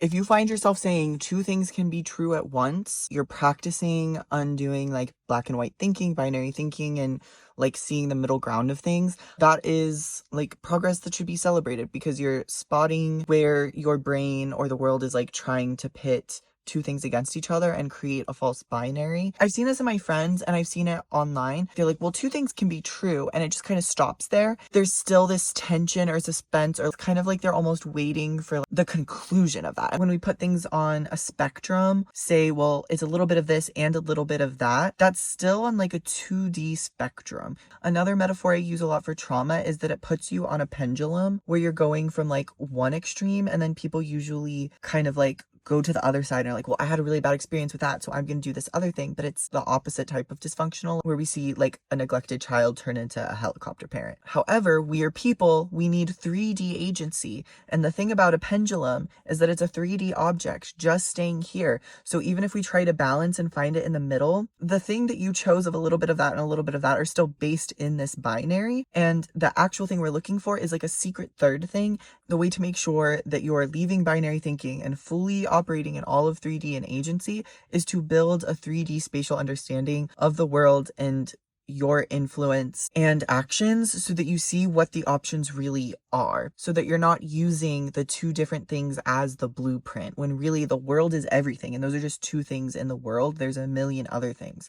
If you find yourself saying two things can be true at once, you're practicing undoing like black and white thinking, binary thinking, and like seeing the middle ground of things. That is like progress that should be celebrated, because you're spotting where your brain or the world is like trying to pit two things against each other and create a false binary. I've seen this in my friends and I've seen it online. They're like, well, two things can be true, and it just kind of stops there. There's still this tension or suspense, or kind of like they're almost waiting for the conclusion of that. When we put things on a spectrum, say, well, it's a little bit of this and a little bit of that, that's still on like a 2D spectrum. Another metaphor I use a lot for trauma is that it puts you on a pendulum where you're going from like one extreme, and then people usually kind of like go to the other side and are like, well, I had a really bad experience with that, so I'm going to do this other thing. But it's the opposite type of dysfunctional, where we see like a neglected child turn into a helicopter parent. However, we are people, we need 3D agency. And the thing about a pendulum is that it's a 3D object just staying here. So even if we try to balance and find it in the middle, the thing that you chose of a little bit of that and a little bit of that are still based in this binary. And the actual thing we're looking for is like a secret third thing. The way to make sure that you are leaving binary thinking and fully operating in all of 3D and agency is to build a 3D spatial understanding of the world and your influence and actions, so that you see what the options really are, so that you're not using the two different things as the blueprint, when really the world is everything and those are just two things in the world. There's a million other things.